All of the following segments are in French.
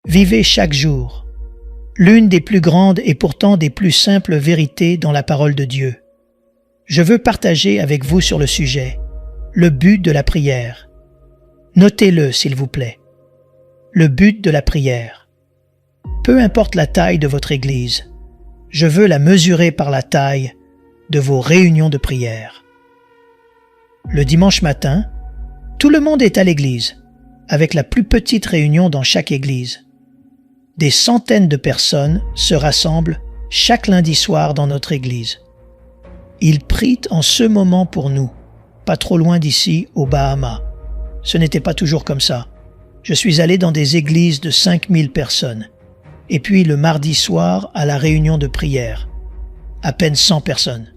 Vivez chaque jour l'une des plus grandes et pourtant des plus simples vérités dans la parole de Dieu. Je veux partager avec vous sur le sujet, le but de la prière. Notez-le, s'il vous plaît. Le but de la prière. Peu importe la taille de votre Église, je veux la mesurer par la taille de vos réunions de prière. Le dimanche matin, tout le monde est à l'Église, avec la plus petite réunion dans chaque Église. Des centaines de personnes se rassemblent chaque lundi soir dans notre Église. Ils prient en ce moment pour nous, pas trop loin d'ici, aux Bahamas. Ce n'était pas toujours comme ça. Je suis allé dans des églises de 5000 personnes. Et puis le mardi soir, à la réunion de prière, à peine 100 personnes.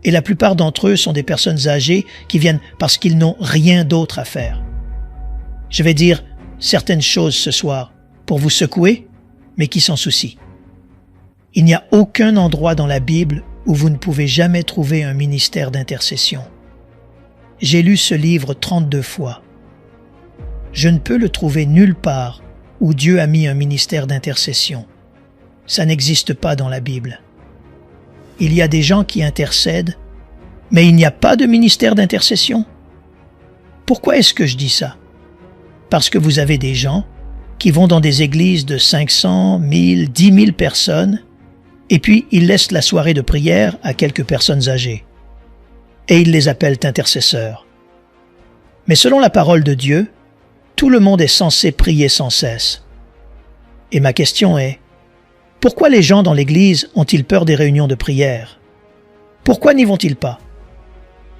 Et la plupart d'entre eux sont des personnes âgées qui viennent parce qu'ils n'ont rien d'autre à faire. Je vais dire certaines choses ce soir pour vous secouer, mais qui s'en soucient. Il n'y a aucun endroit dans la Bible où vous ne pouvez jamais trouver un ministère d'intercession. J'ai lu ce livre 32 fois. Je ne peux le trouver nulle part où Dieu a mis un ministère d'intercession. Ça n'existe pas dans la Bible. Il y a des gens qui intercèdent, mais il n'y a pas de ministère d'intercession. Pourquoi est-ce que je dis ça? Parce que vous avez des gens qui vont dans des églises de 500, 1000, 10 000 personnes, et puis ils laissent la soirée de prière à quelques personnes âgées. Et ils les appellent intercesseurs. Mais selon la parole de Dieu, tout le monde est censé prier sans cesse. Et ma question est, pourquoi les gens dans l'Église ont-ils peur des réunions de prière? Pourquoi n'y vont-ils pas?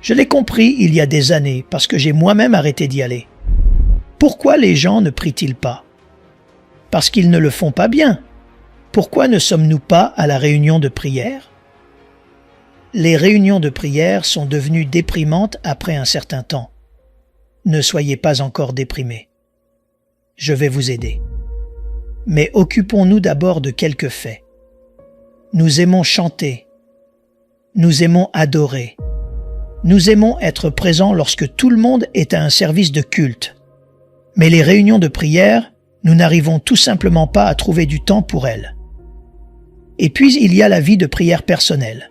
Je l'ai compris il y a des années parce que j'ai moi-même arrêté d'y aller. Pourquoi les gens ne prient-ils pas? Parce qu'ils ne le font pas bien. Pourquoi ne sommes-nous pas à la réunion de prière? Les réunions de prière sont devenues déprimantes après un certain temps. Ne soyez pas encore déprimés. Je vais vous aider. Mais occupons-nous d'abord de quelques faits. Nous aimons chanter. Nous aimons adorer. Nous aimons être présents lorsque tout le monde est à un service de culte. Mais les réunions de prière, nous n'arrivons tout simplement pas à trouver du temps pour elles. Et puis il y a la vie de prière personnelle.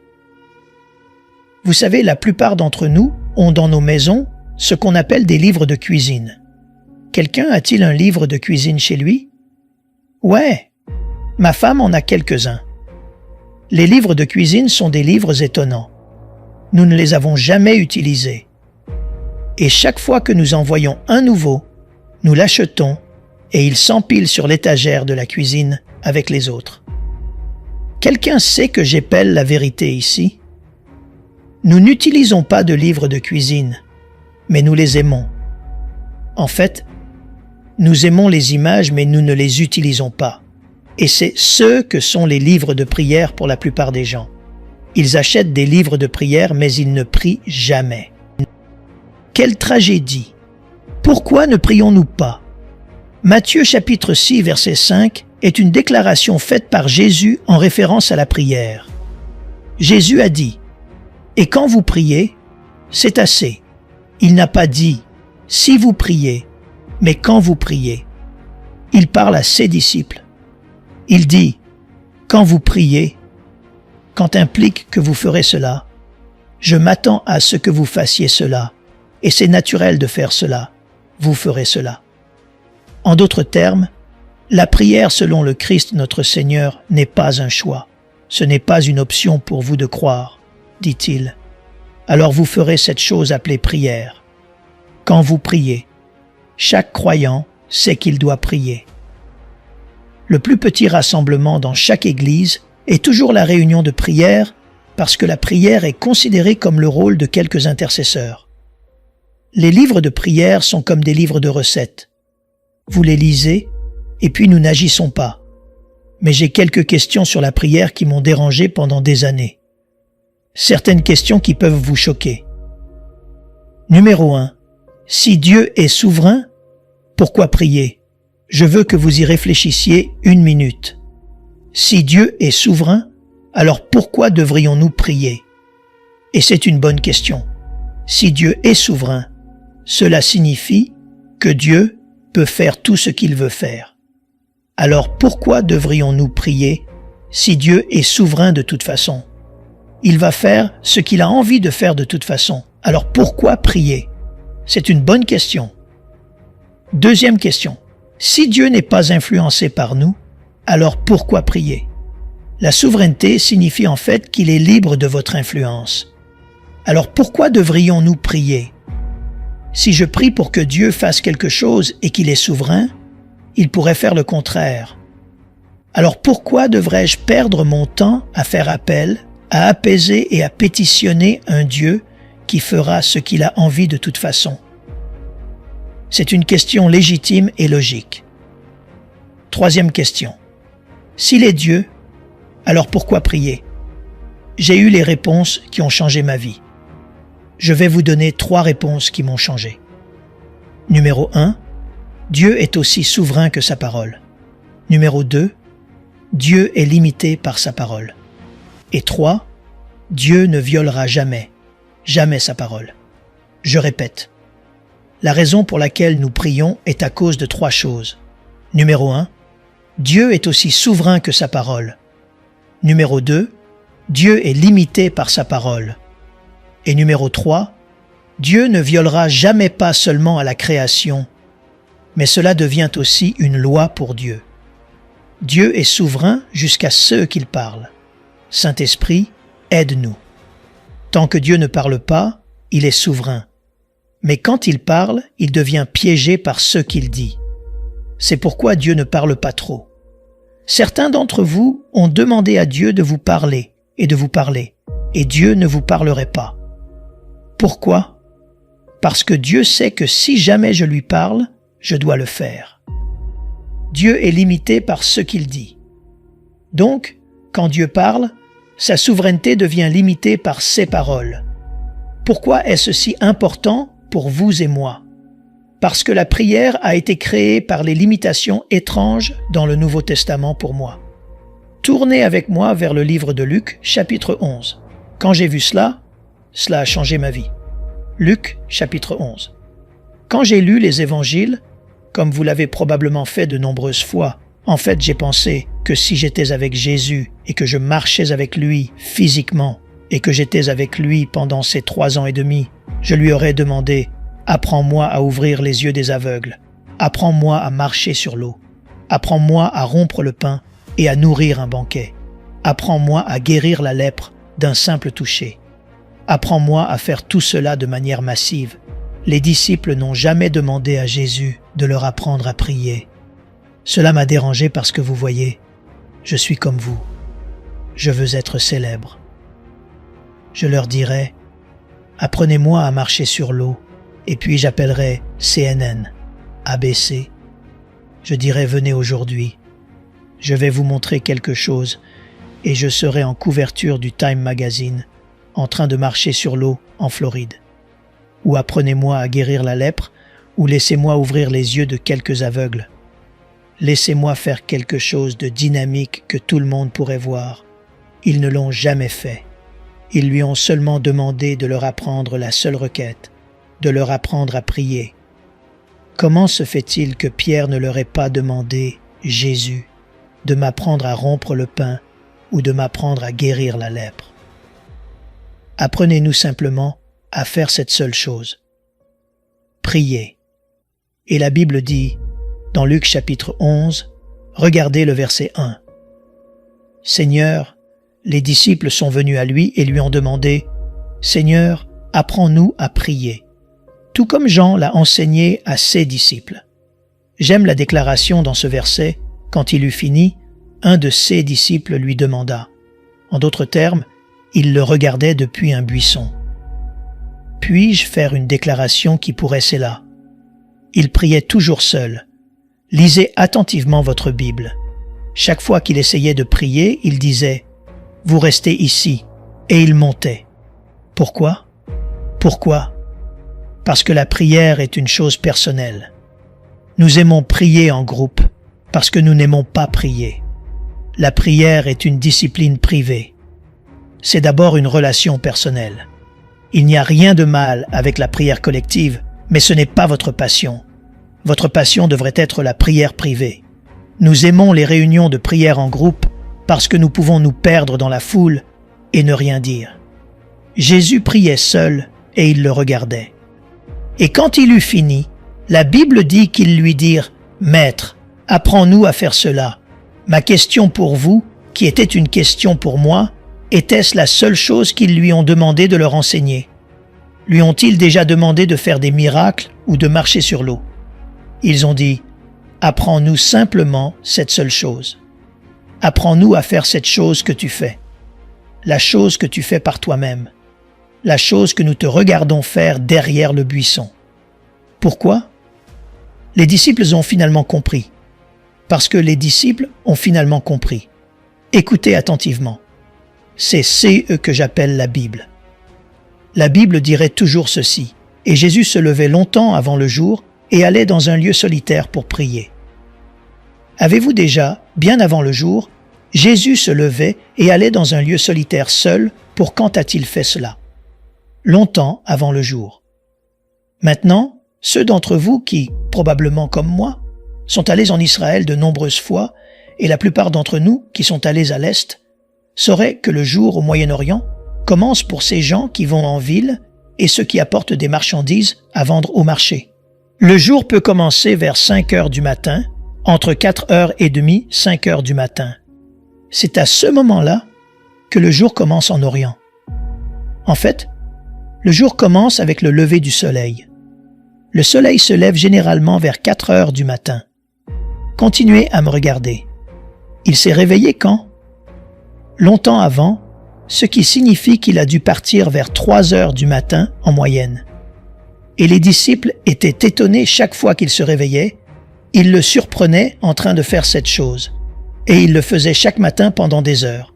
Vous savez, la plupart d'entre nous ont dans nos maisons ce qu'on appelle des livres de cuisine. Quelqu'un a-t-il un livre de cuisine chez lui? Ouais, ma femme en a quelques-uns. Les livres de cuisine sont des livres étonnants. Nous ne les avons jamais utilisés. Et chaque fois que nous en voyons un nouveau, nous l'achetons et il s'empile sur l'étagère de la cuisine avec les autres. Quelqu'un sait que j'épelle la vérité ici? Nous n'utilisons pas de livres de cuisine, mais nous les aimons. En fait, nous aimons les images, mais nous ne les utilisons pas. Et c'est ce que sont les livres de prière pour la plupart des gens. Ils achètent des livres de prière, mais ils ne prient jamais. Quelle tragédie! Pourquoi ne prions-nous pas? Matthieu chapitre 6, verset 5 est une déclaration faite par Jésus en référence à la prière. Jésus a dit « Et quand vous priez, c'est assez ». Il n'a pas dit « si vous priez », mais « quand vous priez ». Il parle à ses disciples. Il dit « quand vous priez », quand implique que vous ferez cela, je m'attends à ce que vous fassiez cela, et c'est naturel de faire cela, vous ferez cela. En d'autres termes, la prière selon le Christ notre Seigneur n'est pas un choix. Ce n'est pas une option pour vous de croire, dit-il. Alors vous ferez cette chose appelée prière. Quand vous priez, chaque croyant sait qu'il doit prier. Le plus petit rassemblement dans chaque église est toujours la réunion de prière parce que la prière est considérée comme le rôle de quelques intercesseurs. Les livres de prière sont comme des livres de recettes. Vous les lisez, et puis nous n'agissons pas. Mais j'ai quelques questions sur la prière qui m'ont dérangé pendant des années. Certaines questions qui peuvent vous choquer. Numéro 1. Si Dieu est souverain, pourquoi prier? Je veux que vous y réfléchissiez 1 minute. Si Dieu est souverain, alors pourquoi devrions-nous prier? Et c'est une bonne question. Si Dieu est souverain, cela signifie que Dieu peut faire tout ce qu'il veut faire. Alors pourquoi devrions-nous prier si Dieu est souverain de toute façon? Il va faire ce qu'il a envie de faire de toute façon. Alors pourquoi prier? C'est une bonne question. Deuxième question. Si Dieu n'est pas influencé par nous, alors pourquoi prier? La souveraineté signifie en fait qu'il est libre de votre influence. Alors pourquoi devrions-nous prier? Si je prie pour que Dieu fasse quelque chose et qu'il est souverain, il pourrait faire le contraire. Alors pourquoi devrais-je perdre mon temps à faire appel, à apaiser et à pétitionner un Dieu qui fera ce qu'il a envie de toute façon? C'est une question légitime et logique. Troisième question. S'il est Dieu, alors pourquoi prier? J'ai eu les réponses qui ont changé ma vie. Je vais vous donner 3 réponses qui m'ont changé. Numéro 1, Dieu est aussi souverain que sa parole. Numéro 2, Dieu est limité par sa parole. Et 3, Dieu ne violera jamais sa parole. Je répète, la raison pour laquelle nous prions est à cause de 3 choses. Numéro 1, Dieu est aussi souverain que sa parole. Numéro 2, Dieu est limité par sa parole. Et numéro 3, Dieu ne violera jamais pas seulement à la création, mais cela devient aussi une loi pour Dieu. Dieu est souverain jusqu'à ce qu'il parle. Saint-Esprit, aide-nous. Tant que Dieu ne parle pas, il est souverain. Mais quand il parle, il devient piégé par ce qu'il dit. C'est pourquoi Dieu ne parle pas trop. Certains d'entre vous ont demandé à Dieu de vous parler, et Dieu ne vous parlerait pas. Pourquoi? Parce que Dieu sait que si jamais je lui parle, je dois le faire. Dieu est limité par ce qu'il dit. Donc, quand Dieu parle, sa souveraineté devient limitée par ses paroles. Pourquoi est-ce si important pour vous et moi? Parce que la prière a été créée par les limitations étranges dans le Nouveau Testament pour moi. Tournez avec moi vers le livre de Luc, chapitre 11. Quand j'ai vu cela a changé ma vie. Luc, chapitre 11. Quand j'ai lu les évangiles, comme vous l'avez probablement fait de nombreuses fois, en fait j'ai pensé que si j'étais avec Jésus et que je marchais avec lui physiquement et que j'étais avec lui pendant ces 3 ans et demi, je lui aurais demandé « Apprends-moi à ouvrir les yeux des aveugles, apprends-moi à marcher sur l'eau, apprends-moi à rompre le pain et à nourrir un banquet, apprends-moi à guérir la lèpre d'un simple toucher. Apprends-moi à faire tout cela de manière massive. » Les disciples n'ont jamais demandé à Jésus de leur apprendre à prier. Cela m'a dérangé parce que vous voyez, je suis comme vous. Je veux être célèbre. Je leur dirai, apprenez-moi à marcher sur l'eau, et puis j'appellerai CNN, ABC. Je dirai, venez aujourd'hui. Je vais vous montrer quelque chose, et je serai en couverture du Time Magazine, en train de marcher sur l'eau en Floride. Ou apprenez-moi à guérir la lèpre, ou laissez-moi ouvrir les yeux de quelques aveugles. Laissez-moi faire quelque chose de dynamique que tout le monde pourrait voir. Ils ne l'ont jamais fait. Ils lui ont seulement demandé de leur apprendre la seule requête, de leur apprendre à prier. Comment se fait-il que Pierre ne leur ait pas demandé, Jésus, de m'apprendre à rompre le pain ou de m'apprendre à guérir la lèpre? Apprenez-nous simplement à faire cette seule chose. Prier. Et la Bible dit, dans Luc chapitre 11, regardez le verset 1. Seigneur, les disciples sont venus à lui et lui ont demandé, Seigneur, apprends-nous à prier, tout comme Jean l'a enseigné à ses disciples. J'aime la déclaration dans ce verset, quand il eut fini, un de ses disciples lui demanda. En d'autres termes, il le regardait depuis un buisson. Puis-je faire une déclaration qui pourrait cela? Il priait toujours seul. Lisez attentivement votre Bible. Chaque fois qu'il essayait de prier, il disait « Vous restez ici » et il montait. Pourquoi? Pourquoi? Parce que la prière est une chose personnelle. Nous aimons prier en groupe parce que nous n'aimons pas prier. La prière est une discipline privée. C'est d'abord une relation personnelle. Il n'y a rien de mal avec la prière collective, mais ce n'est pas votre passion. Votre passion devrait être la prière privée. Nous aimons les réunions de prière en groupe parce que nous pouvons nous perdre dans la foule et ne rien dire. Jésus priait seul et ils le regardaient. Et quand il eut fini, la Bible dit qu'ils lui dirent « Maître, apprends-nous à faire cela. Ma question pour vous, qui était une question pour moi, était-ce la seule chose qu'ils lui ont demandé de leur enseigner? Lui ont-ils déjà demandé de faire des miracles ou de marcher sur l'eau? Ils ont dit « Apprends-nous simplement cette seule chose. Apprends-nous à faire cette chose que tu fais, la chose que tu fais par toi-même, la chose que nous te regardons faire derrière le buisson. » Pourquoi? Les disciples ont finalement compris. Parce que les disciples ont finalement compris. Écoutez attentivement. C'est CE que j'appelle la Bible. La Bible dirait toujours ceci. Et Jésus se levait longtemps avant le jour et allait dans un lieu solitaire pour prier. Avez-vous déjà, bien avant le jour, Jésus se levait et allait dans un lieu solitaire seul pour quand a-t-il fait cela? Longtemps avant le jour. Maintenant, ceux d'entre vous qui, probablement comme moi, sont allés en Israël de nombreuses fois, et la plupart d'entre nous qui sont allés à l'Est, sauraient que le jour au Moyen-Orient commence pour ces gens qui vont en ville et ceux qui apportent des marchandises à vendre au marché. Le jour peut commencer vers 5 heures du matin, entre 4h30 et 5 heures du matin. C'est à ce moment-là que le jour commence en Orient. En fait, le jour commence avec le lever du soleil. Le soleil se lève généralement vers 4 heures du matin. Continuez à me regarder. Il s'est réveillé quand? Longtemps avant, ce qui signifie qu'il a dû partir vers 3 heures du matin en moyenne. Et les disciples étaient étonnés chaque fois qu'il se réveillait. Ils le surprenaient en train de faire cette chose. Et il le faisait chaque matin pendant des heures.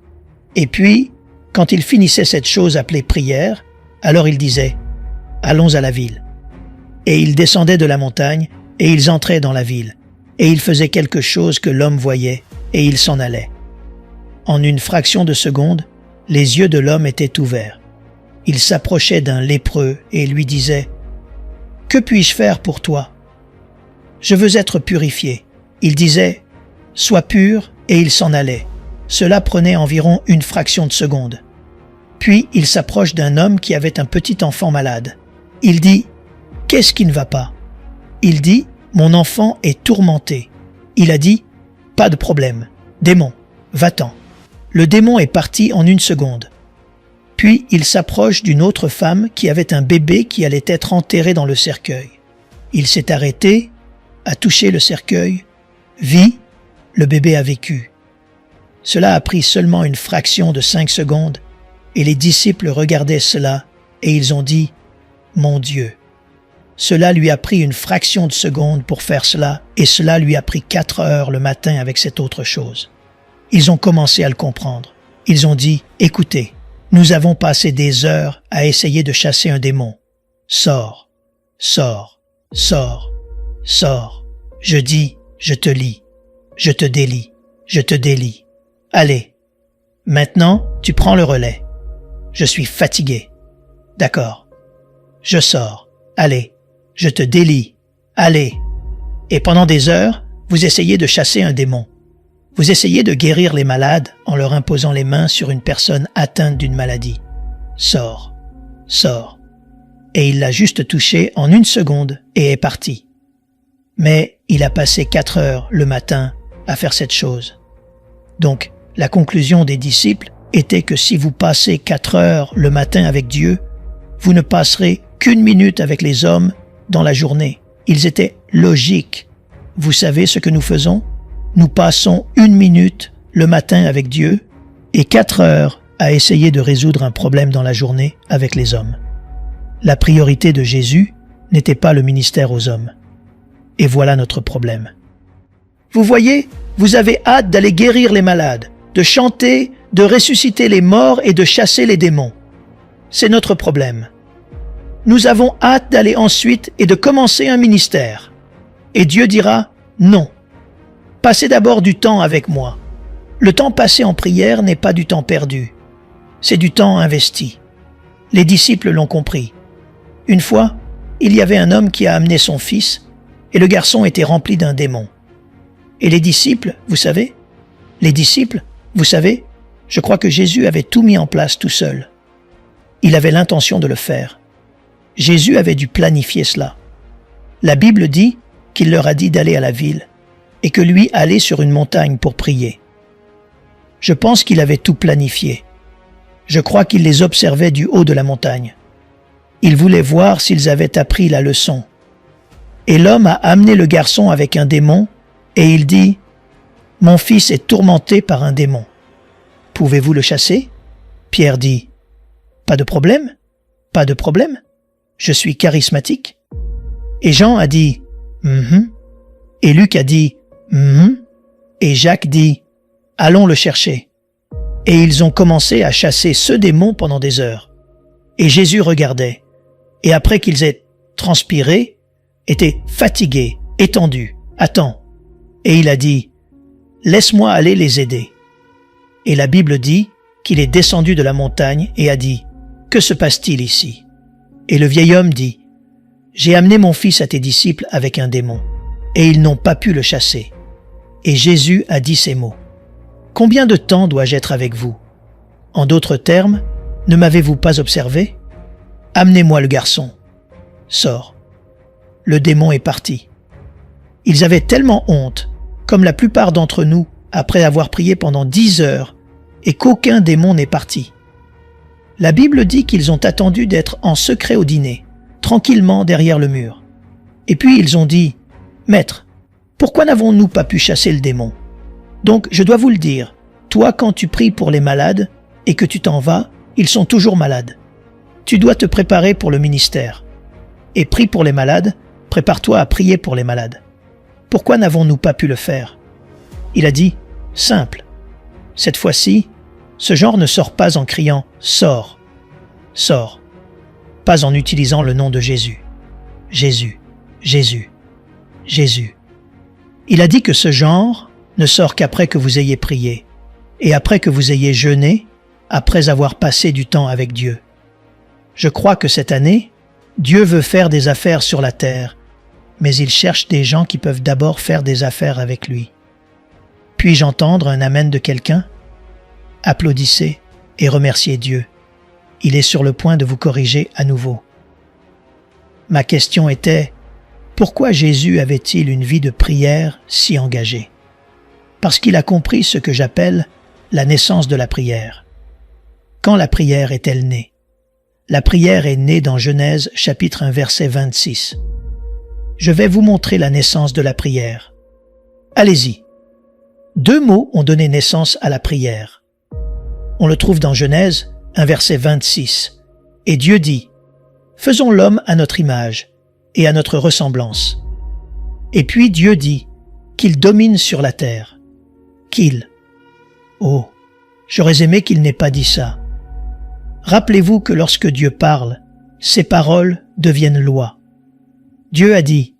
Et puis, quand il finissait cette chose appelée prière, alors il disait « Allons à la ville ». Et ils descendaient de la montagne, et ils entraient dans la ville, et ils faisaient quelque chose que l'homme voyait, et ils s'en allaient. En une fraction de seconde, les yeux de l'homme étaient ouverts. Il s'approchait d'un lépreux et lui disait « Que puis-je faire pour toi? Je veux être purifié. » Il disait « Sois pur » et il s'en allait. Cela prenait environ une fraction de seconde. Puis il s'approche d'un homme qui avait un petit enfant malade. Il dit « Qu'est-ce qui ne va pas? » Il dit « Mon enfant est tourmenté. » Il a dit « Pas de problème. Démon, va-t'en. » Le démon est parti en une seconde. Puis il s'approche d'une autre femme qui avait un bébé qui allait être enterré dans le cercueil. Il s'est arrêté, a touché le cercueil, vit, le bébé a vécu. Cela a pris seulement une fraction de 5 secondes et les disciples regardaient cela et ils ont dit « Mon Dieu ». Cela lui a pris une fraction de seconde pour faire cela et cela lui a pris 4 heures le matin avec cette autre chose. Ils ont commencé à le comprendre. Ils ont dit « Écoutez, nous avons passé des heures à essayer de chasser un démon. Sors, sors, sors, sors. Je dis, je te lis, je te délie, je te délie. Allez, maintenant tu prends le relais. Je suis fatigué. D'accord. Je sors. Allez, je te délie. Allez. » Et pendant des heures, vous essayez de chasser un démon. Vous essayez de guérir les malades en leur imposant les mains sur une personne atteinte d'une maladie. Sors, sors. Et il l'a juste touché en une seconde et est parti. Mais il a passé 4 heures le matin à faire cette chose. Donc, la conclusion des disciples était que si vous passez 4 heures le matin avec Dieu, vous ne passerez qu'1 minute avec les hommes dans la journée. Ils étaient logiques. Vous savez ce que nous faisons? Nous passons 1 minute le matin avec Dieu et 4 heures à essayer de résoudre un problème dans la journée avec les hommes. La priorité de Jésus n'était pas le ministère aux hommes. Et voilà notre problème. Vous voyez, vous avez hâte d'aller guérir les malades, de chanter, de ressusciter les morts et de chasser les démons. C'est notre problème. Nous avons hâte d'aller ensuite et de commencer un ministère. Et Dieu dira « Non. Passez d'abord du temps avec moi. » Le temps passé en prière n'est pas du temps perdu. C'est du temps investi. Les disciples l'ont compris. Une fois, il y avait un homme qui a amené son fils et le garçon était rempli d'un démon. Et les disciples, vous savez, je crois que Jésus avait tout mis en place tout seul. Il avait l'intention de le faire. Jésus avait dû planifier cela. La Bible dit qu'il leur a dit d'aller à la ville et que lui allait sur une montagne pour prier. Je pense qu'il avait tout planifié. Je crois qu'il les observait du haut de la montagne. Il voulait voir s'ils avaient appris la leçon. Et l'homme a amené le garçon avec un démon et il dit « Mon fils est tourmenté par un démon. Pouvez-vous le chasser ?» Pierre dit « Pas de problème, pas de problème. Je suis charismatique. » Et Jean a dit « Et Luc a dit « Et Jacques dit « Allons le chercher. » Et ils ont commencé à chasser ce démon pendant des heures. Et Jésus regardait. Et après qu'ils aient transpiré, était fatigué, étendu, à temps. Et il a dit « Laisse-moi aller les aider. » Et la Bible dit qu'il est descendu de la montagne et a dit « Que se passe-t-il ici ?» Et le vieil homme dit « J'ai amené mon fils à tes disciples avec un démon, et ils n'ont pas pu le chasser. » Et Jésus a dit ces mots. « Combien de temps dois-je être avec vous? En d'autres termes, ne m'avez-vous pas observé? Amenez-moi le garçon. » Sors. Le démon est parti. Ils avaient tellement honte, comme la plupart d'entre nous, après avoir prié pendant 10 heures, et qu'aucun démon n'est parti. La Bible dit qu'ils ont attendu d'être en secret au dîner, tranquillement derrière le mur. Et puis ils ont dit « Maître, pourquoi n'avons-nous pas pu chasser le démon? Donc je dois vous le dire, toi quand tu pries pour les malades et que tu t'en vas, ils sont toujours malades. Tu dois te préparer pour le ministère. Et prie pour les malades, prépare-toi à prier pour les malades. Pourquoi n'avons-nous pas pu le faire? » Il a dit « Simple. Cette fois-ci, ce genre ne sort pas en criant « Sors, sors », pas en utilisant le nom de Jésus. Jésus, Jésus, Jésus. Il a dit que ce genre ne sort qu'après que vous ayez prié et après que vous ayez jeûné, après avoir passé du temps avec Dieu. Je crois que cette année, Dieu veut faire des affaires sur la terre, mais il cherche des gens qui peuvent d'abord faire des affaires avec lui. Puis-je entendre un amen de quelqu'un? Applaudissez et remerciez Dieu. Il est sur le point de vous corriger à nouveau. Ma question était, pourquoi Jésus avait-il une vie de prière si engagée? Parce qu'il a compris ce que j'appelle la naissance de la prière. Quand la prière est-elle née? La prière est née dans Genèse chapitre 1 verset 26. Je vais vous montrer la naissance de la prière. Allez-y. 2 mots ont donné naissance à la prière. On le trouve dans Genèse 1 verset 26. Et Dieu dit, « Faisons l'homme à notre image et à notre ressemblance. » Et puis Dieu dit qu'il domine sur la terre. Qu'il. Oh, j'aurais aimé qu'il n'ait pas dit ça. Rappelez-vous que lorsque Dieu parle, ses paroles deviennent loi. Dieu a dit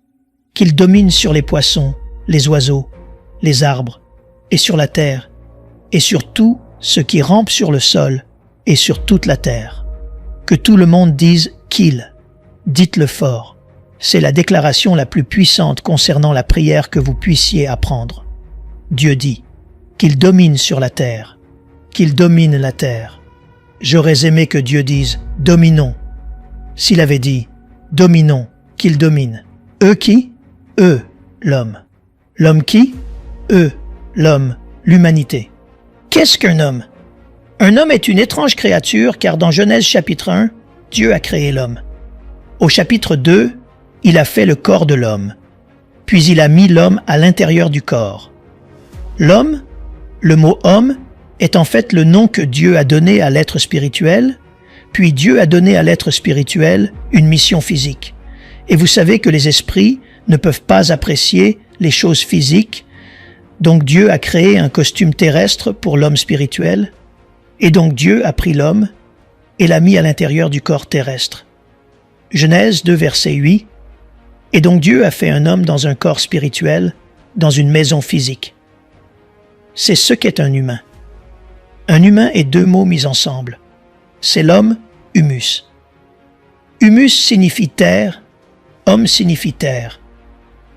qu'il domine sur les poissons, les oiseaux, les arbres, et sur la terre, et sur tout ce qui rampe sur le sol, et sur toute la terre. Que tout le monde dise qu'il. Dites-le fort. C'est la déclaration la plus puissante concernant la prière que vous puissiez apprendre. Dieu dit qu'il domine sur la terre, qu'il domine la terre. J'aurais aimé que Dieu dise « dominons ». S'il avait dit « dominons », qu'il domine. Eux qui? Eux, l'homme. L'homme qui? Eux, l'homme, l'humanité. Qu'est-ce qu'un homme? Un homme est une étrange créature car dans Genèse chapitre 1, Dieu a créé l'homme. Au chapitre 2, il a fait le corps de l'homme. Puis il a mis l'homme à l'intérieur du corps. L'homme, le mot homme, est en fait le nom que Dieu a donné à l'être spirituel, puis Dieu a donné à l'être spirituel une mission physique. Et vous savez que les esprits ne peuvent pas apprécier les choses physiques, donc Dieu a créé un costume terrestre pour l'homme spirituel, et donc Dieu a pris l'homme et l'a mis à l'intérieur du corps terrestre. Genèse 2, verset 8. Et donc Dieu a fait un homme dans un corps spirituel, dans une maison physique. C'est ce qu'est un humain. Un humain est 2 mots mis ensemble. C'est l'homme, humus. Humus signifie terre, homme signifie terre.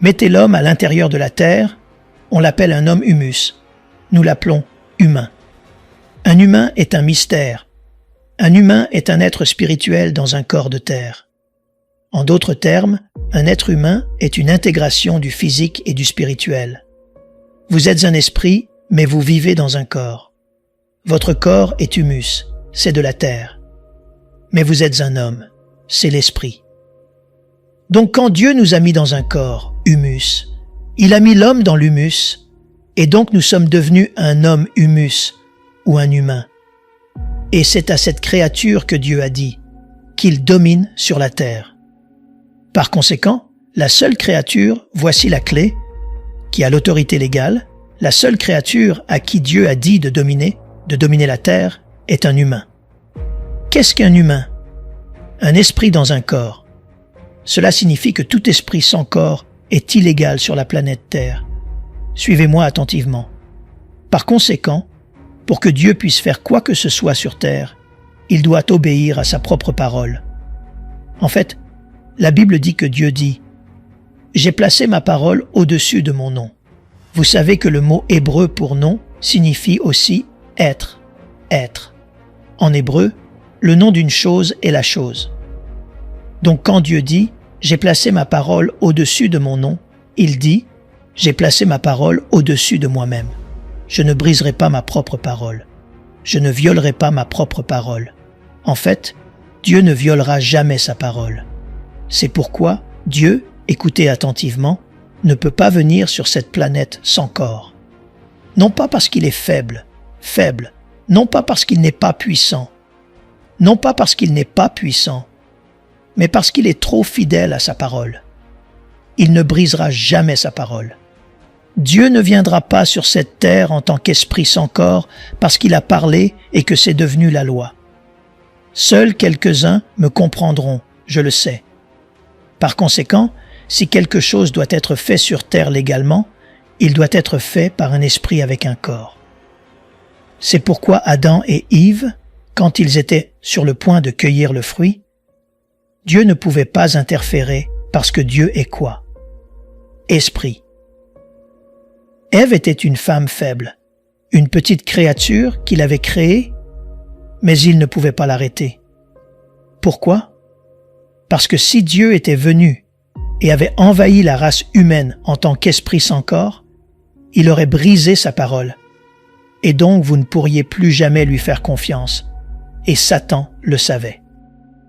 Mettez l'homme à l'intérieur de la terre, On l'appelle un homme humus. Nous l'appelons humain. Un humain est un mystère. Un humain est un être spirituel dans un corps de terre. En d'autres termes, un être humain est une intégration du physique et du spirituel. Vous êtes un esprit, mais vous vivez dans un corps. Votre corps est humus, c'est de la terre. Mais vous êtes un homme, c'est l'esprit. Donc quand Dieu nous a mis dans un corps, humus, il a mis l'homme dans l'humus, et donc nous sommes devenus un homme humus, ou un humain. Et c'est à cette créature que Dieu a dit qu'il domine sur la terre. Par conséquent, la seule créature, voici la clé, qui a l'autorité légale, la seule créature à qui Dieu a dit de dominer la terre, est un humain. Qu'est-ce qu'un humain? Un esprit dans un corps. Cela signifie que tout esprit sans corps est illégal sur la planète Terre. Suivez-moi attentivement. Par conséquent, pour que Dieu puisse faire quoi que ce soit sur Terre, il doit obéir à sa propre parole. En fait, la Bible dit que Dieu dit « J'ai placé ma parole au-dessus de mon nom ». Vous savez que le mot hébreu pour nom signifie aussi être, être. En hébreu, le nom d'une chose est la chose. Donc quand Dieu dit « J'ai placé ma parole au-dessus de mon nom », il dit « J'ai placé ma parole au-dessus de moi-même ». Je ne briserai pas ma propre parole. Je ne violerai pas ma propre parole. En fait, Dieu ne violera jamais sa parole. C'est pourquoi Dieu, écoutez attentivement, ne peut pas venir sur cette planète sans corps. Non pas parce qu'il est faible, non pas parce qu'il n'est pas puissant, non pas parce qu'il n'est pas puissant, mais parce qu'il est trop fidèle à sa parole. Il ne brisera jamais sa parole. Dieu ne viendra pas sur cette terre en tant qu'esprit sans corps parce qu'il a parlé et que c'est devenu la loi. Seuls quelques-uns me comprendront, je le sais. Par conséquent, si quelque chose doit être fait sur terre légalement, il doit être fait par un esprit avec un corps. C'est pourquoi Adam et Ève, quand ils étaient sur le point de cueillir le fruit, Dieu ne pouvait pas interférer parce que Dieu est quoi? Esprit. Ève était une femme faible, une petite créature qu'il avait créée, mais il ne pouvait pas l'arrêter. Pourquoi? Parce que si Dieu était venu et avait envahi la race humaine en tant qu'esprit sans corps, il aurait brisé sa parole. Et donc vous ne pourriez plus jamais lui faire confiance. Et Satan le savait.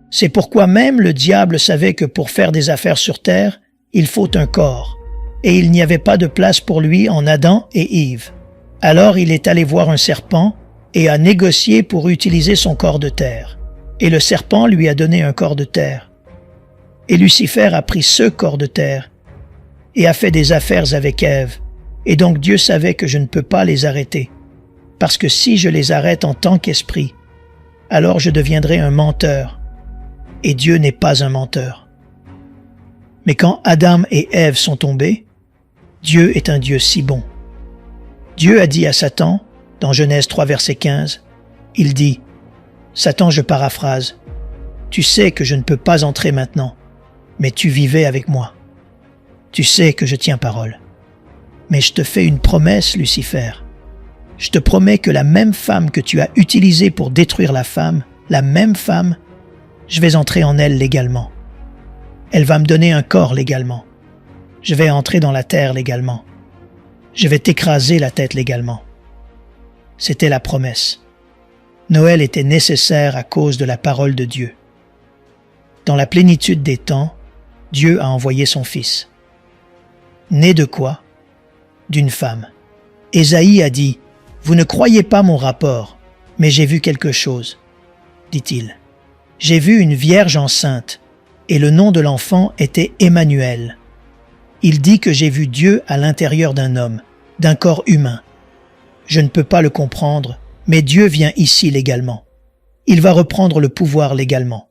C'est pourquoi même le diable savait que pour faire des affaires sur terre, il faut un corps. Et il n'y avait pas de place pour lui en Adam et Ève. Alors il est allé voir un serpent et a négocié pour utiliser son corps de terre. Et le serpent lui a donné un corps de terre. Et Lucifer a pris ce corps de terre et a fait des affaires avec Ève. Et donc Dieu savait que je ne peux pas les arrêter. Parce que si je les arrête en tant qu'esprit, alors je deviendrai un menteur. Et Dieu n'est pas un menteur. Mais quand Adam et Ève sont tombés, Dieu est un Dieu si bon. Dieu a dit à Satan, dans Genèse 3, verset 15, il dit « Satan, je paraphrase, tu sais que je ne peux pas entrer maintenant, mais tu vivais avec moi. Tu sais que je tiens parole. Mais je te fais une promesse, Lucifer. Je te promets que la même femme que tu as utilisée pour détruire la femme, la même femme, je vais entrer en elle légalement. Elle va me donner un corps légalement. Je vais entrer dans la terre légalement. Je vais t'écraser la tête légalement. » C'était la promesse. Noël était nécessaire à cause de la parole de Dieu. Dans la plénitude des temps, Dieu a envoyé son Fils. Né de quoi? D'une femme. Ésaïe a dit « Vous ne croyez pas mon rapport, mais j'ai vu quelque chose, dit-il. J'ai vu une vierge enceinte, et le nom de l'enfant était Emmanuel. Il dit que j'ai vu Dieu à l'intérieur d'un homme, d'un corps humain. Je ne peux pas le comprendre, mais Dieu vient ici légalement. Il va reprendre le pouvoir légalement.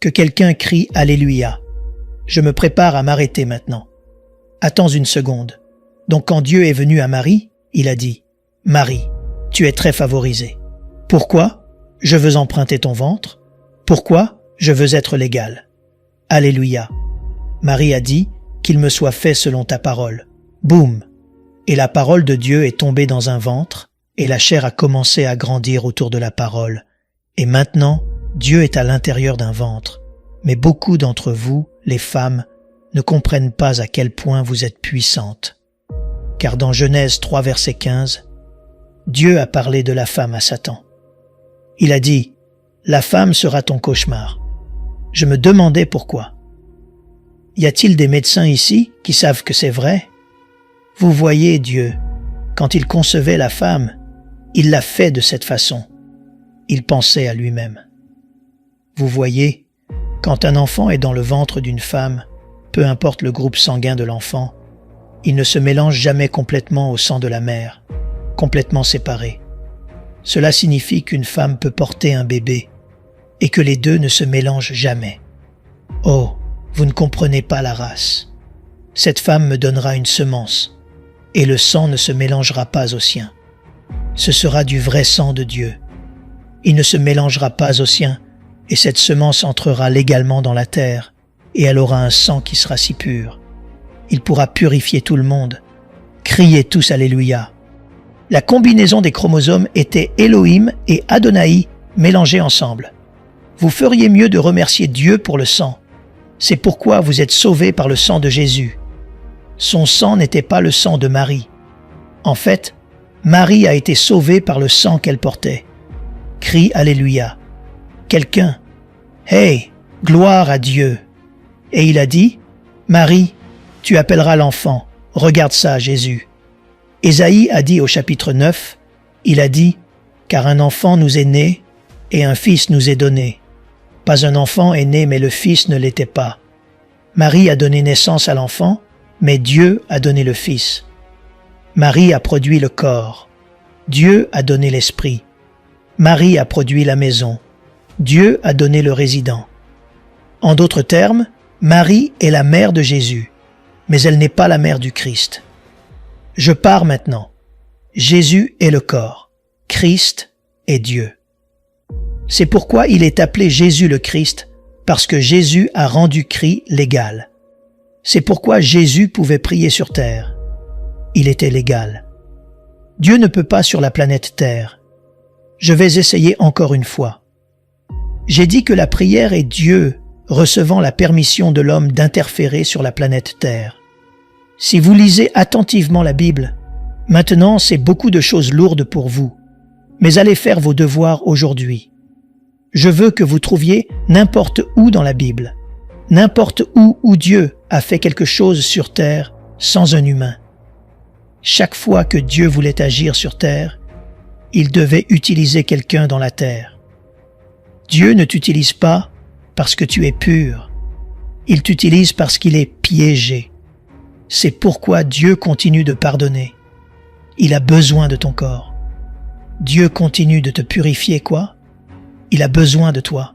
Que quelqu'un crie « Alléluia ». Je me prépare à m'arrêter maintenant. Attends une seconde. Donc quand Dieu est venu à Marie, il a dit « Marie, tu es très favorisée. Pourquoi? Je veux emprunter ton ventre. Pourquoi? Je veux être légal. Alléluia. » Marie a dit « Qu'il me soit fait selon ta parole. » Boum. Et la parole de Dieu est tombée dans un ventre, et la chair a commencé à grandir autour de la parole. Et maintenant, Dieu est à l'intérieur d'un ventre. Mais beaucoup d'entre vous, les femmes, ne comprennent pas à quel point vous êtes puissantes. Car dans Genèse 3, verset 15, Dieu a parlé de la femme à Satan. Il a dit, « La femme sera ton cauchemar. » Je me demandais pourquoi. Y a-t-il des médecins ici qui savent que c'est vrai? Vous voyez Dieu, quand il concevait la femme, il l'a fait de cette façon. Il pensait à lui-même. Vous voyez, quand un enfant est dans le ventre d'une femme, peu importe le groupe sanguin de l'enfant, il ne se mélange jamais complètement au sang de la mère, complètement séparé. Cela signifie qu'une femme peut porter un bébé et que les deux ne se mélangent jamais. Oh, vous ne comprenez pas la race. Cette femme me donnera une semence et le sang ne se mélangera pas au sien. Ce sera du vrai sang de Dieu. Il ne se mélangera pas au sien et cette semence entrera légalement dans la terre et elle aura un sang qui sera si pur. Il pourra purifier tout le monde. Criez tous Alléluia. La combinaison des chromosomes était Elohim et Adonai mélangés ensemble. Vous feriez mieux de remercier Dieu pour le sang. C'est pourquoi vous êtes sauvés par le sang de Jésus. Son sang n'était pas le sang de Marie. En fait, Marie a été sauvée par le sang qu'elle portait. Crie Alléluia. Quelqu'un. Hey, gloire à Dieu. Et il a dit, Marie, tu appelleras l'enfant. Regarde ça, Jésus. Ésaïe a dit au chapitre 9, il a dit, car un enfant nous est né et un fils nous est donné. Pas un enfant est né, mais le fils ne l'était pas. Marie a donné naissance à l'enfant, mais Dieu a donné le fils. Marie a produit le corps. Dieu a donné l'esprit. Marie a produit la maison. Dieu a donné le résident. En d'autres termes, Marie est la mère de Jésus, mais elle n'est pas la mère du Christ. Je pars maintenant. Jésus est le corps. Christ est Dieu. C'est pourquoi il est appelé Jésus le Christ, parce que Jésus a rendu Christ légal. C'est pourquoi Jésus pouvait prier sur terre. Il était légal. Dieu ne peut pas sur la planète Terre. Je vais essayer encore une fois. J'ai dit que la prière est Dieu recevant la permission de l'homme d'interférer sur la planète Terre. Si vous lisez attentivement la Bible, maintenant c'est beaucoup de choses lourdes pour vous, mais allez faire vos devoirs aujourd'hui. Je veux que vous trouviez n'importe où dans la Bible, n'importe où Dieu a fait quelque chose sur terre sans un humain. Chaque fois que Dieu voulait agir sur terre, il devait utiliser quelqu'un dans la terre. Dieu ne t'utilise pas parce que tu es pur. Il t'utilise parce qu'il est piégé. C'est pourquoi Dieu continue de pardonner. Il a besoin de ton corps. Dieu continue de te purifier, quoi? Il a besoin de toi.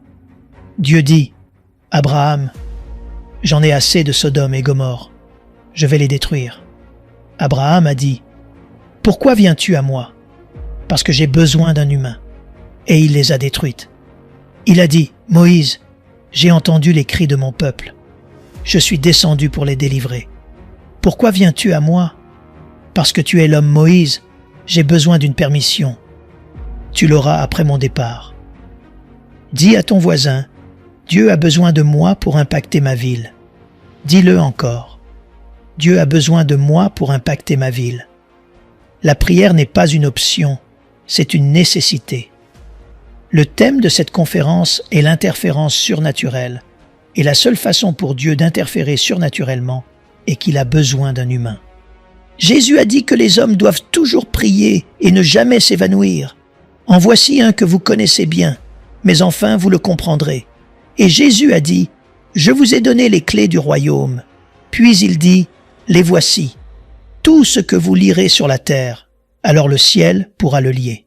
Dieu dit, Abraham, j'en ai assez de Sodome et Gomorrhe. Je vais les détruire. Abraham a dit, pourquoi viens-tu à moi? Parce que j'ai besoin d'un humain. Et il les a détruites. Il a dit, Moïse, j'ai entendu les cris de mon peuple. Je suis descendu pour les délivrer. Pourquoi viens-tu à moi? Parce que tu es l'homme Moïse, j'ai besoin d'une permission. Tu l'auras après mon départ. Dis à ton voisin, Dieu a besoin de moi pour impacter ma ville. Dis-le encore. Dieu a besoin de moi pour impacter ma ville. La prière n'est pas une option, c'est une nécessité. Le thème de cette conférence est l'interférence surnaturelle, et la seule façon pour Dieu d'interférer surnaturellement est qu'il a besoin d'un humain. Jésus a dit que les hommes doivent toujours prier et ne jamais s'évanouir. En voici un que vous connaissez bien, mais enfin vous le comprendrez. Et Jésus a dit, « Je vous ai donné les clés du royaume. » Puis il dit, « Les voici. Tout ce que vous lirez sur la terre, alors le ciel pourra le lier.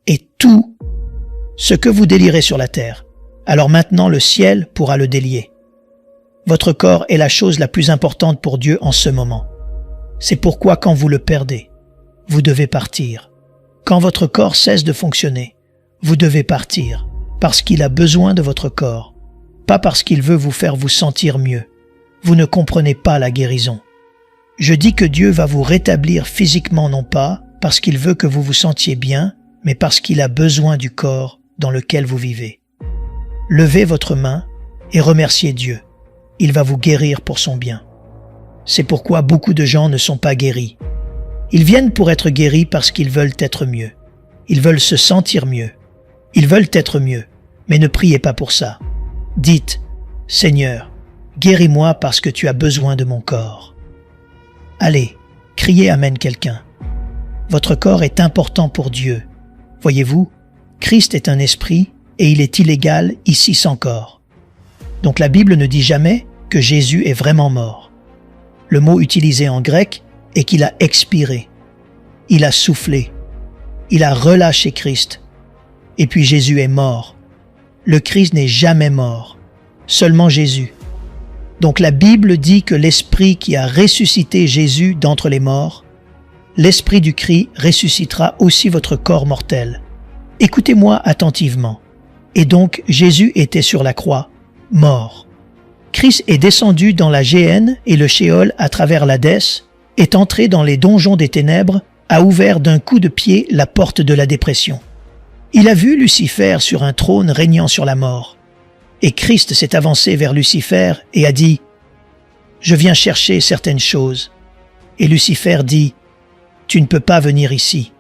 Et tout ce que vous délirez sur la terre, alors maintenant le ciel pourra le délier. » Votre corps est la chose la plus importante pour Dieu en ce moment. C'est pourquoi quand vous le perdez, vous devez partir. Quand votre corps cesse de fonctionner, vous devez partir, parce qu'il a besoin de votre corps, pas parce qu'il veut vous faire vous sentir mieux. Vous ne comprenez pas la guérison. Je dis que Dieu va vous rétablir physiquement non pas parce qu'il veut que vous vous sentiez bien, mais parce qu'il a besoin du corps dans lequel vous vivez. Levez votre main et remerciez Dieu. Il va vous guérir pour son bien. C'est pourquoi beaucoup de gens ne sont pas guéris. Ils viennent pour être guéris parce qu'ils veulent être mieux. Ils veulent se sentir mieux. Ils veulent être mieux, mais ne priez pas pour ça. Dites, « Seigneur, guéris-moi parce que tu as besoin de mon corps. » Allez, criez Amen quelqu'un. Votre corps est important pour Dieu. Voyez-vous, Christ est un esprit et il est illégal ici sans corps. Donc la Bible ne dit jamais que Jésus est vraiment mort. Le mot utilisé en grec est qu'il a expiré. Il a soufflé. Il a relâché Christ. Et puis Jésus est mort. Le Christ n'est jamais mort. Seulement Jésus. Donc la Bible dit que l'Esprit qui a ressuscité Jésus d'entre les morts, l'Esprit du Christ ressuscitera aussi votre corps mortel. Écoutez-moi attentivement. Et donc Jésus était sur la croix, mort. Christ est descendu dans la Géhenne et le Shéol à travers l'Hadès, est entré dans les donjons des ténèbres, a ouvert d'un coup de pied la porte de la dépression. Il a vu Lucifer sur un trône régnant sur la mort. Et Christ s'est avancé vers Lucifer et a dit « Je viens chercher certaines choses. » Et Lucifer dit « Tu ne peux pas venir ici.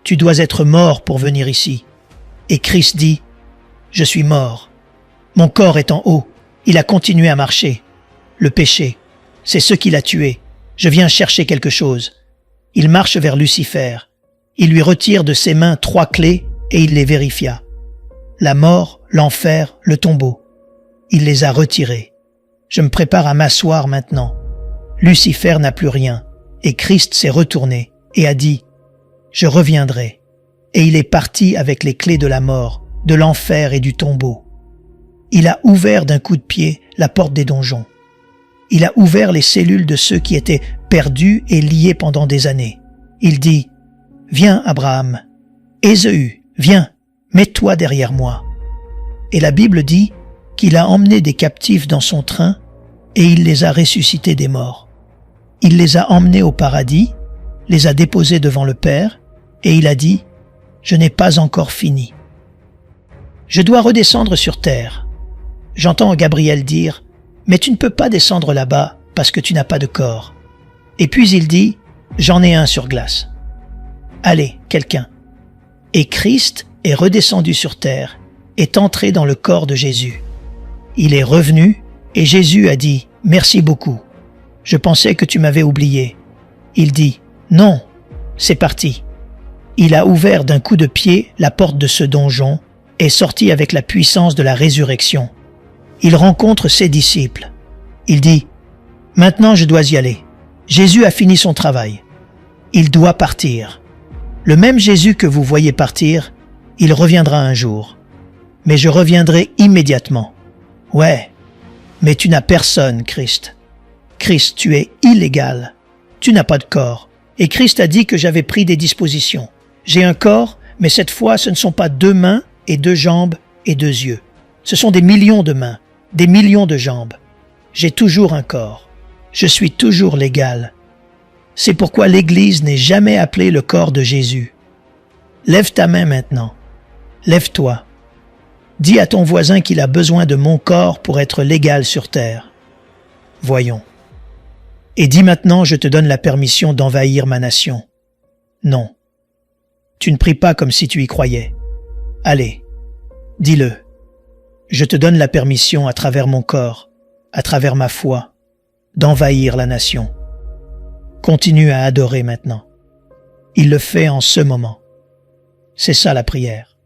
Tu dois être mort pour venir ici. » Et Christ dit « Je suis mort. Mon corps est en haut. Il a continué à marcher. Le péché, c'est ce qui l'a tué. Je viens chercher quelque chose. » Il marche vers Lucifer. Il lui retire de ses mains 3 clés et il les vérifia. La mort, l'enfer, le tombeau. Il les a retirées. Je me prépare à m'asseoir maintenant. Lucifer n'a plus rien, et Christ s'est retourné et a dit « Je reviendrai ». Et il est parti avec les clés de la mort, de l'enfer et du tombeau. Il a ouvert d'un coup de pied la porte des donjons. Il a ouvert les cellules de ceux qui étaient perdus et liés pendant des années. Il dit « Viens, Abraham. Ésaü, viens, mets-toi derrière moi. » Et la Bible dit qu'il a emmené des captifs dans son train et il les a ressuscités des morts. Il les a emmenés au paradis, les a déposés devant le Père et il a dit « Je n'ai pas encore fini. » Je dois redescendre sur terre. J'entends Gabriel dire « Mais tu ne peux pas descendre là-bas parce que tu n'as pas de corps. » Et puis il dit « J'en ai un sur glace. » Allez, quelqu'un. Et Christ est redescendu sur terre, est entré dans le corps de Jésus. Il est revenu et Jésus a dit « Merci beaucoup. Je pensais que tu m'avais oublié. » Il dit « Non, c'est parti. » Il a ouvert d'un coup de pied la porte de ce donjon et sorti avec la puissance de la résurrection. Il rencontre ses disciples. Il dit « Maintenant je dois y aller. Jésus a fini son travail. Il doit partir. Le même Jésus que vous voyez partir, il reviendra un jour. Mais je reviendrai immédiatement. Ouais, mais tu n'as personne, Christ. Christ, tu es illégal. Tu n'as pas de corps. Et Christ a dit que j'avais pris des dispositions. J'ai un corps, mais cette fois ce ne sont pas 2 mains et 2 jambes et 2 yeux. Ce sont des millions de mains, des millions de jambes. J'ai toujours un corps. Je suis toujours légal. C'est pourquoi l'Église n'est jamais appelée le corps de Jésus. Lève ta main maintenant. Lève-toi. Dis à ton voisin qu'il a besoin de mon corps pour être légal sur terre. Voyons. Et dis maintenant, je te donne la permission d'envahir ma nation. Non. Tu ne pries pas comme si tu y croyais. Allez, dis-le. Je te donne la permission à travers mon corps, à travers ma foi, d'envahir la nation. Continue à adorer maintenant. Il le fait en ce moment. C'est ça la prière.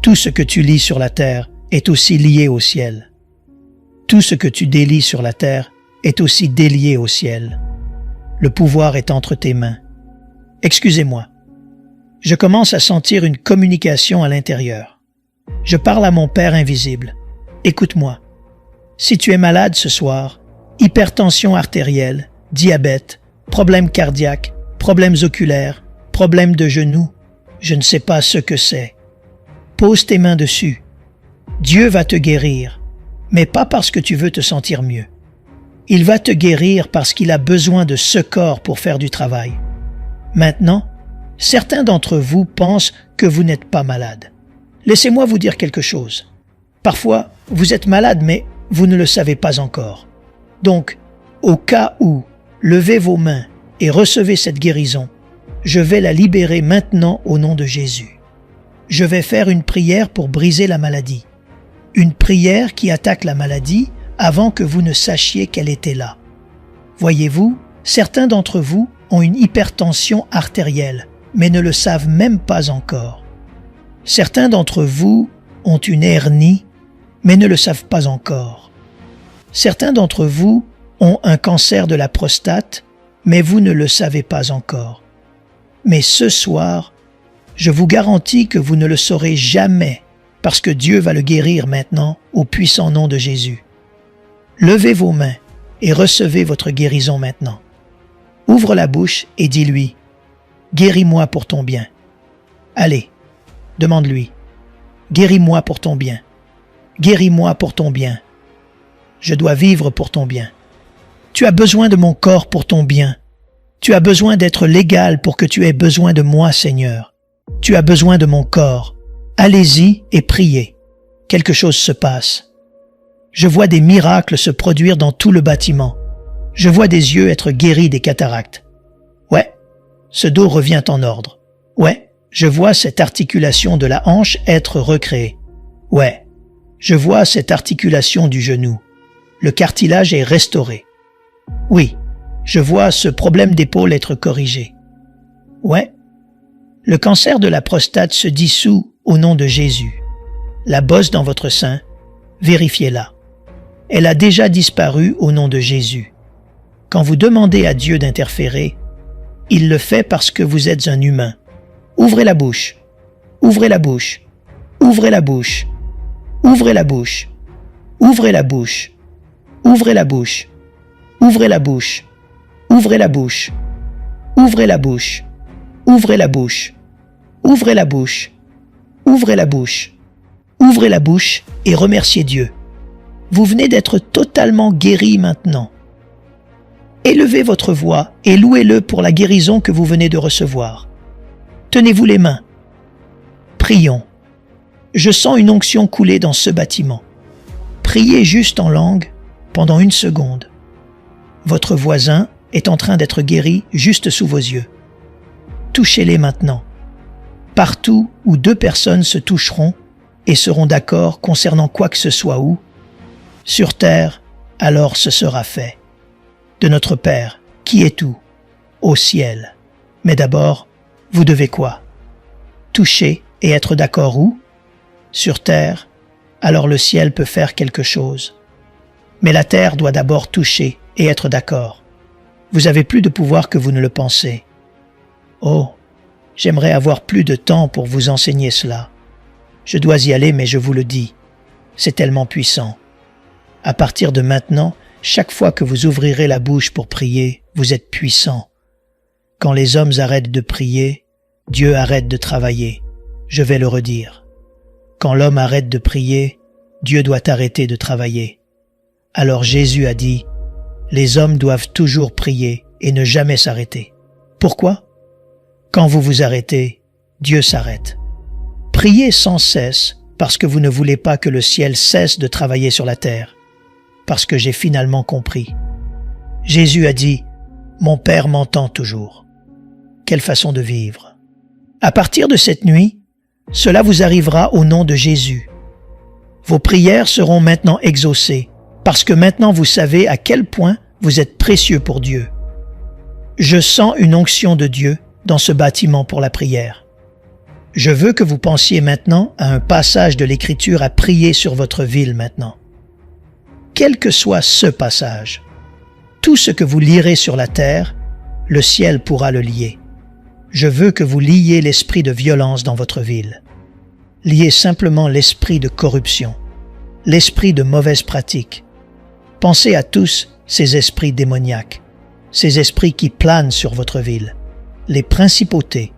Tout ce que tu lis sur la terre est aussi lié au ciel. Tout ce que tu délies sur la terre est aussi délié au ciel. Le pouvoir est entre tes mains. Excusez-moi. Je commence à sentir une communication à l'intérieur. Je parle à mon Père invisible. Écoute-moi. Si tu es malade ce soir, hypertension artérielle, diabète, problèmes cardiaques, problèmes oculaires, problèmes de genoux, je ne sais pas ce que c'est. Pose tes mains dessus. Dieu va te guérir, mais pas parce que tu veux te sentir mieux. Il va te guérir parce qu'il a besoin de ce corps pour faire du travail. Maintenant, certains d'entre vous pensent que vous n'êtes pas malade. Laissez-moi vous dire quelque chose. Parfois, vous êtes malade, mais vous ne le savez pas encore. Donc, au cas où, levez vos mains et recevez cette guérison. Je vais la libérer maintenant au nom de Jésus. Je vais faire une prière pour briser la maladie. Une prière qui attaque la maladie avant que vous ne sachiez qu'elle était là. Voyez-vous, certains d'entre vous ont une hypertension artérielle, mais ne le savent même pas encore. Certains d'entre vous ont une hernie, mais ne le savent pas encore. Certains d'entre vous ont un cancer de la prostate, mais vous ne le savez pas encore. Mais ce soir, je vous garantis que vous ne le saurez jamais, parce que Dieu va le guérir maintenant au puissant nom de Jésus. Levez vos mains et recevez votre guérison maintenant. Ouvre la bouche et dis-lui, « Guéris-moi pour ton bien. » Allez, demande-lui, « Guéris-moi pour ton bien. Guéris-moi pour ton bien. Je dois vivre pour ton bien. Tu as besoin de mon corps pour ton bien. Tu as besoin d'être légal pour que tu aies besoin de moi, Seigneur. Tu as besoin de mon corps. Allez-y et priez. Quelque chose se passe. Je vois des miracles se produire dans tout le bâtiment. Je vois des yeux être guéris des cataractes. Ouais, ce dos revient en ordre. Ouais, je vois cette articulation de la hanche être recréée. Ouais, je vois cette articulation du genou. Le cartilage est restauré. Oui, je vois ce problème d'épaule être corrigé. Ouais, le cancer de la prostate se dissout au nom de Jésus. La bosse dans votre sein, vérifiez-la. Elle a déjà disparu au nom de Jésus. Quand vous demandez à Dieu d'interférer, il le fait parce que vous êtes un humain. Ouvrez la bouche. Ouvrez la bouche. Ouvrez la bouche. Ouvrez la bouche. Ouvrez la bouche. Ouvrez la bouche. Ouvrez la bouche. Ouvrez la bouche. Ouvrez la bouche. Ouvrez la bouche. Ouvrez la bouche. Ouvrez la bouche. Ouvrez la bouche et remerciez Dieu. Vous venez d'être totalement guéri maintenant. Élevez votre voix et louez-le pour la guérison que vous venez de recevoir. Tenez-vous les mains. Prions. Je sens une onction couler dans ce bâtiment. Priez juste en langue pendant 1 seconde. Votre voisin est en train d'être guéri juste sous vos yeux. Touchez-les maintenant. Partout où 2 personnes se toucheront et seront d'accord concernant quoi que ce soit où, sur terre, alors ce sera fait. De notre Père, qui est tout, au ciel. Mais d'abord, vous devez quoi? Toucher et être d'accord où? Sur terre, alors le ciel peut faire quelque chose. Mais la terre doit d'abord toucher et être d'accord. Vous avez plus de pouvoir que vous ne le pensez. Oh, j'aimerais avoir plus de temps pour vous enseigner cela. Je dois y aller, mais je vous le dis, c'est tellement puissant. À partir de maintenant, chaque fois que vous ouvrirez la bouche pour prier, vous êtes puissant. Quand les hommes arrêtent de prier, Dieu arrête de travailler. Je vais le redire. Quand l'homme arrête de prier, Dieu doit arrêter de travailler. Alors Jésus a dit, « Les hommes doivent toujours prier et ne jamais s'arrêter. » Pourquoi? Quand vous vous arrêtez, Dieu s'arrête. Priez sans cesse parce que vous ne voulez pas que le ciel cesse de travailler sur la terre. Parce que j'ai finalement compris. Jésus a dit, « Mon Père m'entend toujours. » Quelle façon de vivre. À partir de cette nuit, cela vous arrivera au nom de Jésus. Vos prières seront maintenant exaucées, parce que maintenant vous savez à quel point vous êtes précieux pour Dieu. Je sens une onction de Dieu dans ce bâtiment pour la prière. Je veux que vous pensiez maintenant à un passage de l'Écriture à prier sur votre ville maintenant. Quel que soit ce passage, tout ce que vous lirez sur la terre, le ciel pourra le lier. Je veux que vous liez l'esprit de violence dans votre ville. Liez simplement l'esprit de corruption, l'esprit de mauvaise pratique. Pensez à tous ces esprits démoniaques, ces esprits qui planent sur votre ville, les principautés.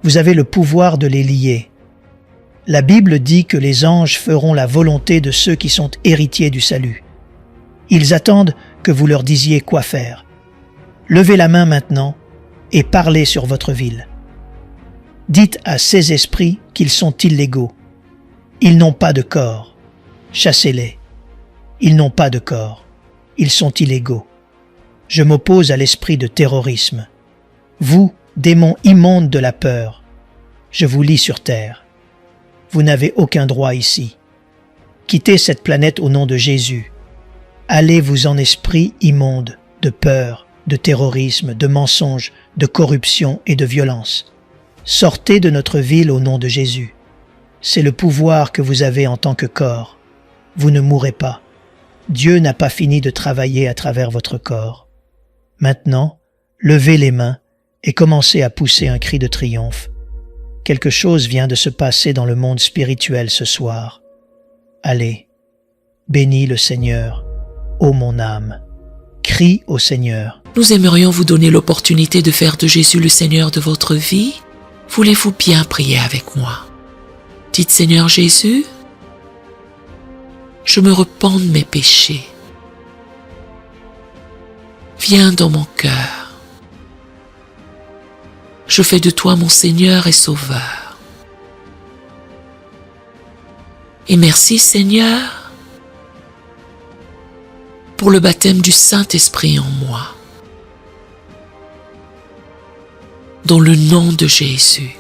Vous avez le pouvoir de les lier. La Bible dit que les anges feront la volonté de ceux qui sont héritiers du salut. Ils attendent que vous leur disiez quoi faire. Levez la main maintenant et parlez sur votre ville. Dites à ces esprits qu'ils sont illégaux. Ils n'ont pas de corps. Chassez-les. Ils n'ont pas de corps. Ils sont illégaux. Je m'oppose à l'esprit de terrorisme. Vous, démons immondes de la peur, je vous lis sur terre. Vous n'avez aucun droit ici. Quittez cette planète au nom de Jésus. Allez-vous en esprit immonde, de peur, de terrorisme, de mensonge, de corruption et de violence. Sortez de notre ville au nom de Jésus. C'est le pouvoir que vous avez en tant que corps. Vous ne mourrez pas. Dieu n'a pas fini de travailler à travers votre corps. Maintenant, levez les mains et commencez à pousser un cri de triomphe. Quelque chose vient de se passer dans le monde spirituel ce soir. Allez, bénis le Seigneur, ô mon âme. Crie au Seigneur. Nous aimerions vous donner l'opportunité de faire de Jésus le Seigneur de votre vie. Voulez-vous bien prier avec moi? Dites Seigneur Jésus, je me repens de mes péchés. Viens dans mon cœur. Je fais de toi mon Seigneur et Sauveur. Et merci Seigneur pour le baptême du Saint-Esprit en moi. Dans le nom de Jésus.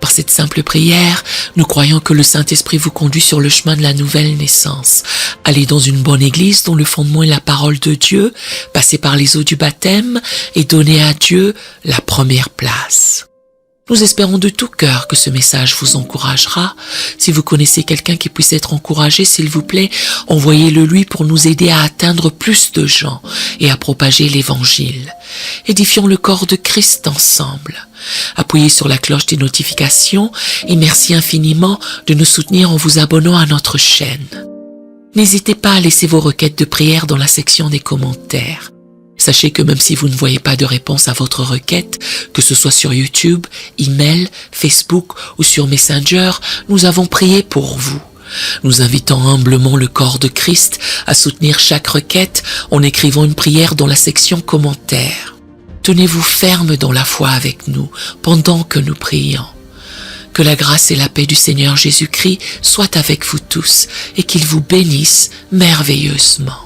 Par cette simple prière, nous croyons que le Saint-Esprit vous conduit sur le chemin de la nouvelle naissance. Allez dans une bonne église dont le fondement est la parole de Dieu, passez par les eaux du baptême et donnez à Dieu la première place. Nous espérons de tout cœur que ce message vous encouragera. Si vous connaissez quelqu'un qui puisse être encouragé, s'il vous plaît, envoyez-le lui pour nous aider à atteindre plus de gens et à propager l'évangile. Édifions le corps de Christ ensemble. Appuyez sur la cloche des notifications et merci infiniment de nous soutenir en vous abonnant à notre chaîne. N'hésitez pas à laisser vos requêtes de prière dans la section des commentaires. Sachez que même si vous ne voyez pas de réponse à votre requête, que ce soit sur YouTube, email, Facebook ou sur Messenger, nous avons prié pour vous. Nous invitons humblement le corps de Christ à soutenir chaque requête en écrivant une prière dans la section commentaires. Tenez-vous ferme dans la foi avec nous pendant que nous prions. Que la grâce et la paix du Seigneur Jésus-Christ soient avec vous tous et qu'il vous bénisse merveilleusement.